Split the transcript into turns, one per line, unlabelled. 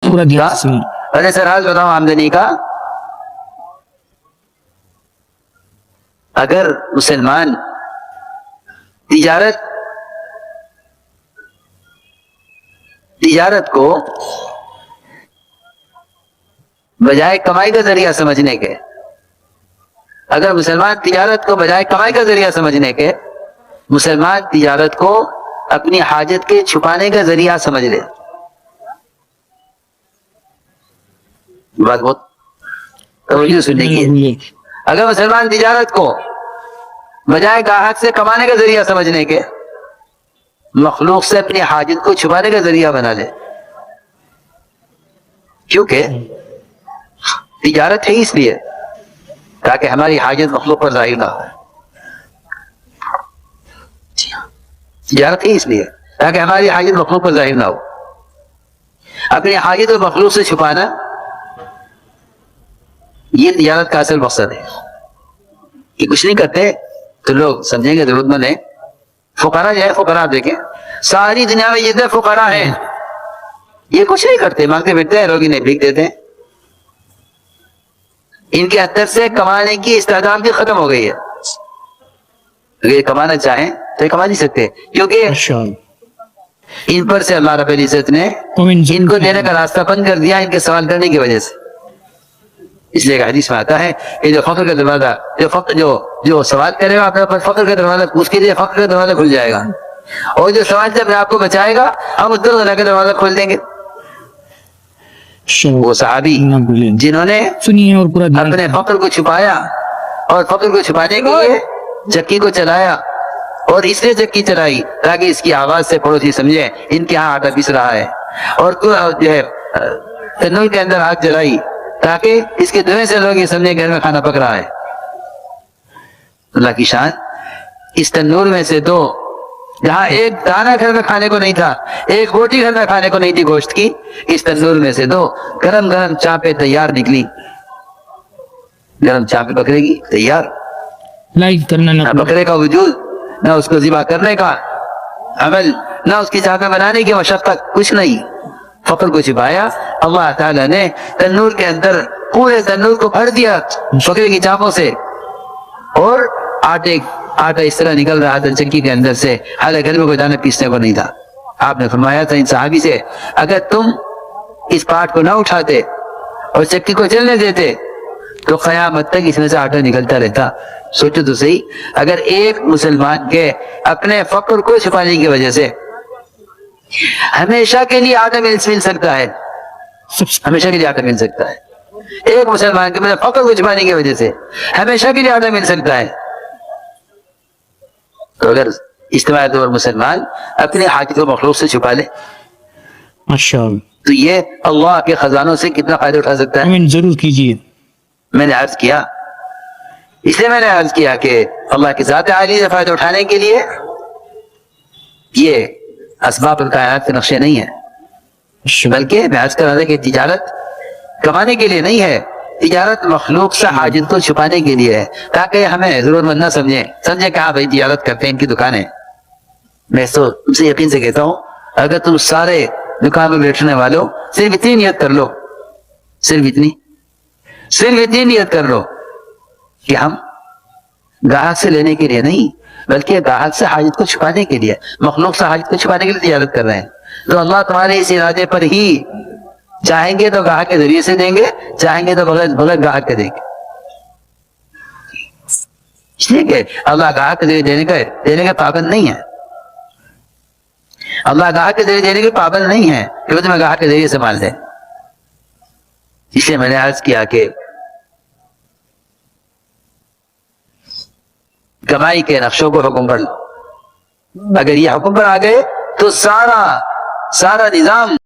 پورا دیا صحیح.
ارے سر حال بتاؤں آمدنی کا. اگر مسلمان تجارت کو بجائے کمائی کا ذریعہ سمجھنے کے، اگر مسلمان تجارت کو بجائے کمائی کا ذریعہ سمجھنے کے، مسلمان تجارت کو اپنی حاجت کے چھپانے کا ذریعہ سمجھ لے. بات بہت توجہ سننے کی. اگر مسلمان تجارت کو بجائے گاہک سے کمانے کا ذریعہ سمجھنے کے، مخلوق سے اپنی حاجت کو چھپانے کا ذریعہ بنا لے. کیونکہ تجارت ہے اس لیے تاکہ ہماری حاجت مخلوق پر ظاہر نہ ہو. تجارت ہے اس لیے تاکہ ہماری حاجت مخلوق پر ظاہر نہ ہو. اپنی حاجت کو مخلوق سے چھپانا، یہ تجارت کا اصل مقصد ہے. کہ کچھ نہیں کرتے تو لوگ سمجھیں گے ضرورت مند ہے. فقراء جو ہے، فقراء دیکھیں ساری دنیا میں جتنے فقراء ہیں یہ کچھ نہیں کرتے، مانگتے پھرتے ہیں، لوگ انہیں بھیک دیتے ہیں. ان کے اندر سے کمانے کی استعداد بھی ختم ہو گئی ہے. اگر یہ کمانا چاہیں تو یہ کما نہیں سکتے، کیونکہ ان پر سے اللہ رب العزت نے ان کو دینے کا راستہ بند کر دیا ان کے سوال کرنے کی وجہ سے. اس لیے حدیث میں آتا ہے کہ جو فقر کا دروازہ جو سوال کرے گا اپنے اوپر فقر کا دروازہ، اس کے لیے فقر کا دروازہ کھل جائے گا. اور جو سوال سے اپنے آپ کو بچائے گا ہم اس دروازہ کا دروازہ کھول دیں گے. وہ صحابی جنہوں نے اپنے فقر کو چھپایا اور فقر کو چھپانے کے لیے چکی کو چلایا، اور اس لیے چکی چلائی تاکہ اس کی آواز سے پڑوسی سمجھے ان کے ہاں آٹا پیس رہا ہے، اور جو ہے تنور کے اندر آگ جلائی تاکہ اس کے دھویں سے لوگ یہ سمجھے گھر میں کھانا پک رہا ہے. اللہ کی شان. اس تنور میں سے دو، جہاں ایک دانہ گھر میں کھانے کو نہیں تھا، ایک روٹی گھر میں کھانے کو نہیں تھی گوشت کی، اس تنور میں سے دو گرم گرم چاپیں تیار نکلی. گرم چاپیں پکڑے گی تیار، نہ بکرے کا وجود، نہ اس کو ذبح کرنے کا عمل، نہ اس کی چاپیں بنانے کی مشقت، کچھ نہیں. فقر کو چھپایا اللہ تعالیٰ نے تنور کے اندر، پورے تنور کو بھر دیا بکرے کی چاپوں سے، اور آٹا اس طرح نکل رہا تھا چکی کے اندر سے، حالانکہ گھر میں کوئی دانہ پیسنے کو نہیں تھا. آپ نے فرمایا تھا ان صحابی سے اگر تم اس پاٹ کو نہ اٹھاتے اور چکی کو چلنے دیتے تو قیامت تک اس میں سے آٹا نکلتا رہتا. سوچو تو صحیح، اگر ایک مسلمان کے اپنے فقر کو چھپانے کی وجہ سے ہمیشہ کے لیے آٹا مل سکتا ہے، ہمیشہ کے لیے آٹا مل سکتا ہے. ایک مسلمان کے فقر کو چھپانے کی وجہ سے ہمیشہ کے لیے آٹا مل سکتا ہے. تو اگر اجتماعی طور پر مسلمان اپنے حاجت کو مخلوق سے چھپا لے تو یہ اللہ کے خزانوں سے کتنا فائدہ اٹھا سکتا ہے.
ضرور کیجیے.
میں نے عرض کیا، اس لیے میں نے عرض کیا کہ اللہ کی ذات عالی سے فائدہ اٹھانے کے لیے یہ اسباب الکائنات کے نقشے نہیں ہیں، بلکہ میں عرض کر رہا تھا کہ تجارت کمانے کے لیے نہیں ہے، تجارت مخلوق سے حاجت کو چھپانے کے لیے ہے، تاکہ ہمیں ضرورت مند نہ سمجھیں کہ ہاں بھائی تجارت کرتے ہیں ان کی دکانیں. میں تو تم سے یقین سے کہتا ہوں اگر تم سارے دکان میں بیٹھنے والوں صرف اتنی نیت کر لو، صرف اتنی نیت کر لو کہ ہم گاہک سے لینے کے لیے نہیں بلکہ گاہک سے حاجت کو چھپانے کے لیے، مخلوق سے حاجت کو چھپانے کے لیے تجارت کر رہے ہیں، تو اللہ تمہارے اس ارادے پر ہی چاہیں گے تو گاہک کے ذریعے سے دیں گے، چاہیں گے تو بغیر گاہک کے دیں گے. اس لیے کہ اللہ گاہک کے ذریعے دینے کا پابند نہیں ہے. اللہ گاہک کے ذریعے دینے کے پابند نہیں ہے کہ وہ تمہیں گاہک کے ذریعے سے مال دے. اس لیے میں نے عرض کیا کہ کمائی کے نقشوں کو حکم پر لو. اگر یہ حکم پر آ گئے تو سارا نظام